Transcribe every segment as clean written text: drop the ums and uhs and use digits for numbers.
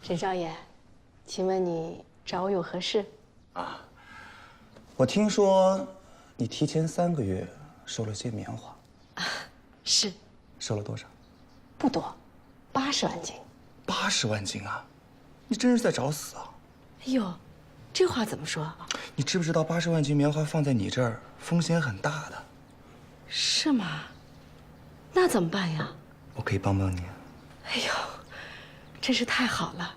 沈少爷，请问你找我有何事？啊，我听说你提前3个月收了些棉花。啊，是。收了多少？不多，80万斤。80万斤啊！你真是在找死啊！哎呦，这话怎么说？你知不知道80万斤棉花放在你这儿风险很大的？是吗？那怎么办呀？我可以帮帮你。哎呦，真是太好了！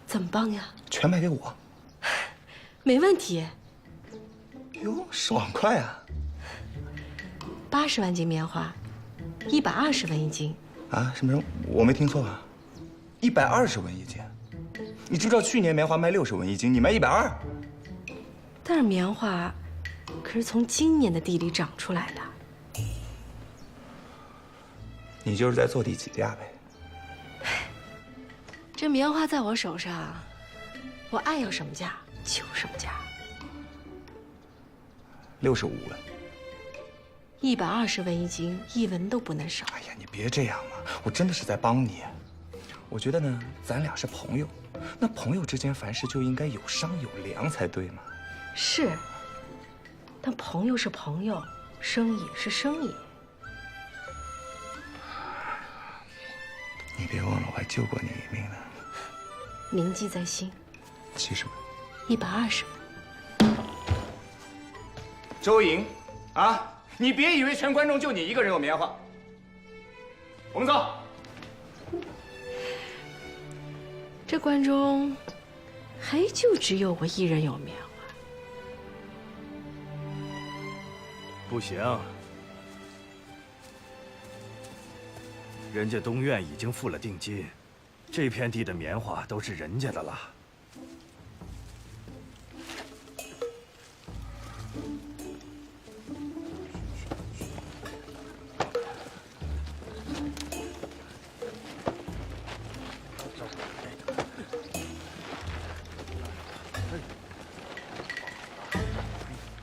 怎么帮呀？全卖给我。没问题。哟，爽快啊！80万斤棉花，120文一斤。啊？什么？我没听错吧？120文一斤。你知不知道去年棉花卖60文一斤，你卖120？但是棉花可是从今年的地里长出来的。你就是在坐地起价呗。这棉花在我手上，我爱要什么价就什么价。65文。120文一斤，1文都不能少。哎呀，你别这样嘛，我真的是在帮你。我觉得呢，咱俩是朋友，那朋友之间凡事就应该有商有量才对嘛。是，但朋友是朋友，生意是生意。你别忘了，我还救过你一命呢。铭记在心。70文。120文。周莹，啊，你别以为全观众就你一个人有棉花。我们走。这关中还就只有我一人有棉花。不行，人家东院已经付了定金，这片地的棉花都是人家的了。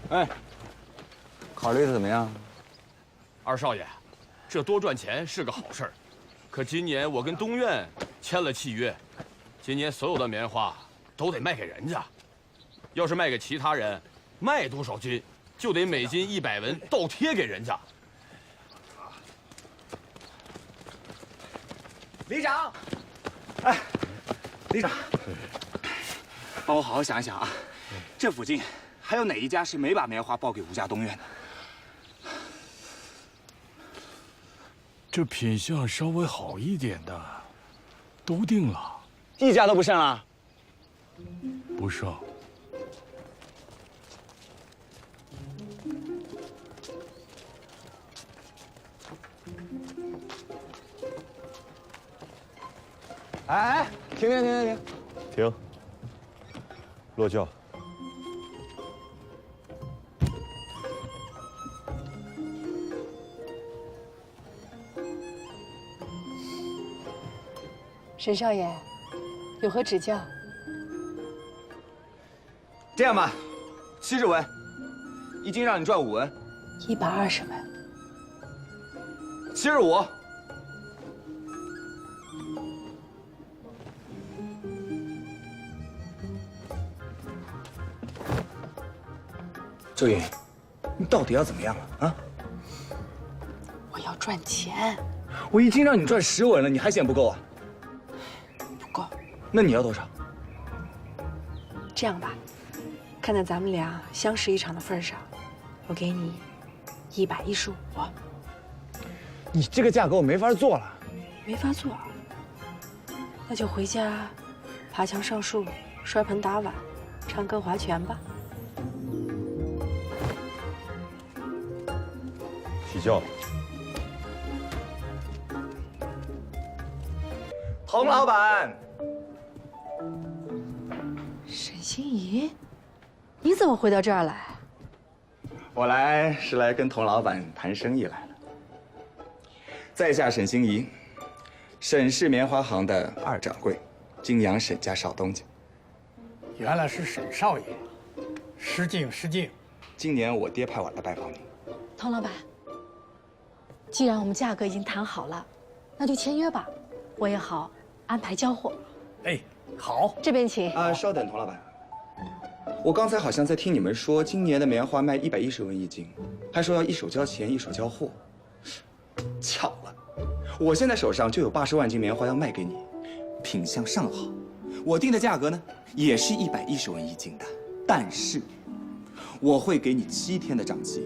哎，考虑的怎么样？二少爷，这多赚钱是个好事儿，可今年我跟东院签了契约，今年所有的棉花都得卖给人家。要是卖给其他人，卖多少斤就得每斤100文倒贴给人家。李长，哎，李长，帮我好好想一想啊，这附近还有哪一家是没把棉花报给吴家东院的？这品相稍微好一点的，都定了，一家都不剩了。不剩。哎，停！停！落轿。沈少爷，有何指教？这样吧，70文，一斤让你赚5文。120文。75。周莹，你到底要怎么样啊？啊！我要赚钱。我一斤让你赚10文了，你还嫌不够啊？不够。那你要多少？这样吧，看在咱们俩相识一场的份上，我给你115。你这个价格我没法做了。没法做，那就回家爬墙上树、摔盆打碗、唱歌划拳吧。起轿。童老板。沈心怡，你怎么回到这儿来？我来是来跟童老板谈生意来了。在下沈心怡，沈氏棉花行的2掌柜，敬仰沈家少东家。原来是沈少爷，失敬。今年我爹派我来拜访你。童老板，既然我们价格已经谈好了，那就签约吧，我也好安排交货。哎，好，这边请。稍等，童老板，我刚才好像在听你们说，今年的棉花卖110文一斤，还说要一手交钱一手交货。巧了，我现在手上就有80万斤棉花要卖给你，品相上好，我定的价格呢也是110文一斤的，但是我会给你7天的账期，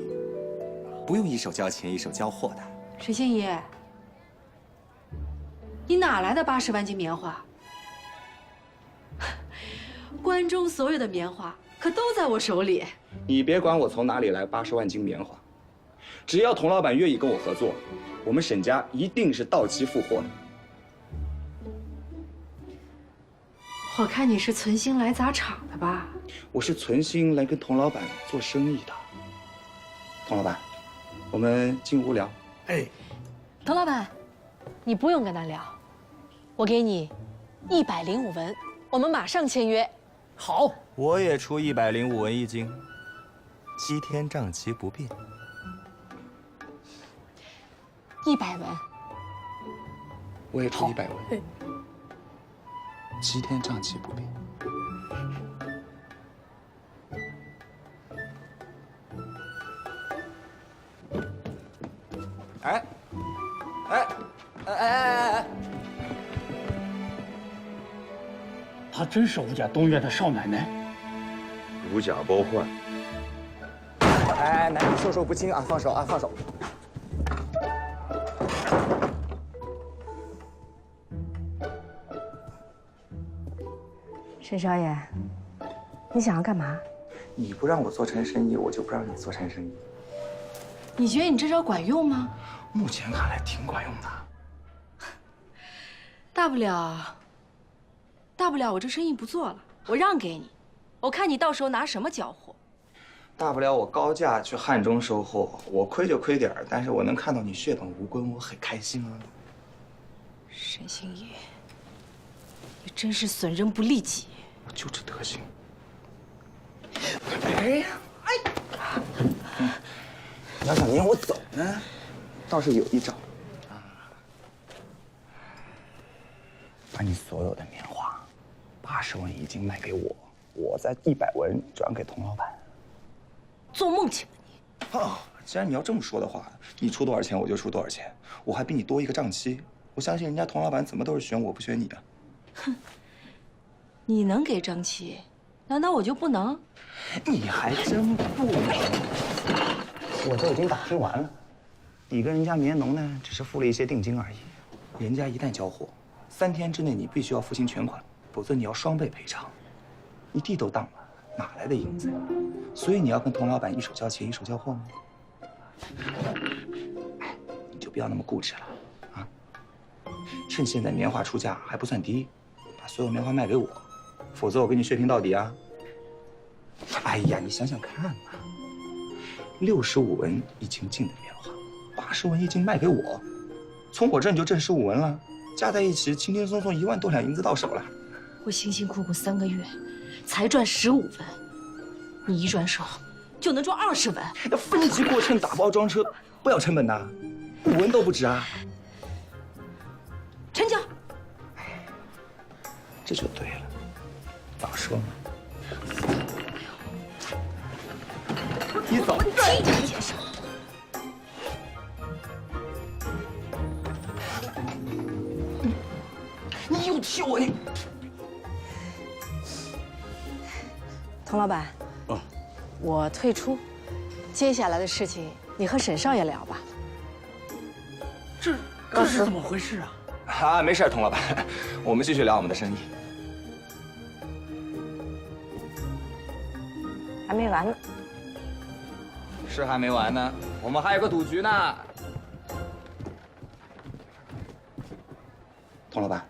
不用一手交钱一手交货的。沈心怡，你哪来的80万斤棉花？关中所有的棉花可都在我手里。你别管我从哪里来80万斤棉花，只要童老板愿意跟我合作，我们沈家一定是到期付货的。我看你是存心来砸场的吧？我是存心来跟童老板做生意的。童老板，我们进屋聊。哎，童老板，你不用跟他聊，我给你105文，我们马上签约。好，我也出105文一斤，7天账期不变。100文。我也出100文，7天账期不变。哎！她真是我们家东院的少奶奶。如假包换。哎，男女授受不亲啊！放手啊！放手！沈少爷，你想要干嘛？你不让我做成生意，我就不让你做成生意。你觉得你这招管用吗？目前看来挺管用的。大不了我这生意不做了，我让给你，我看你到时候拿什么交货。大不了我高价去汉中收货，我亏就亏点儿，但是我能看到你血本无归，我很开心啊。沈星移，你真是损人不利己。我就这德行。你要想撵我走呢，倒是有一招啊，把你所有的棉花80文一斤卖给我，我再100文转给童老板。做梦去吧你！哦，既然你要这么说的话，你出多少钱我就出多少钱，我还比你多一个账期。我相信人家童老板怎么都是选我不选你的。哼，你能给账期，难道我就不能？你还真不能。我都已经打听完了，你跟人家棉农呢，只是付了一些定金而已。人家一旦交货，3天之内你必须要付清全款，否则你要双倍赔偿。你地都当了，哪来的银子呀？所以你要跟童老板一手交钱一手交货吗？哎，你就不要那么固执了啊！趁现在棉花出价还不算低，把所有棉花卖给我，否则我跟你血拼到底啊！哎呀，你想想看啊，65文一斤进的棉花，80文一斤卖给我，从我这你就挣15文了，加在一起轻轻松松1万多两银子到手了。我辛辛苦苦3个月，才赚15文，你一转手就能赚20文。要分级过秤打包装车，不要成本的，5文都不止啊！成交。这就对了，早说嘛！你走，替你介绍。你又踢我你！童老板，我退出，接下来的事情你和沈少爷聊吧。这是怎么回事啊？啊，没事，童老板，我们继续聊我们的生意。还没完呢。是还没完呢，我们还有个赌局呢。童老板，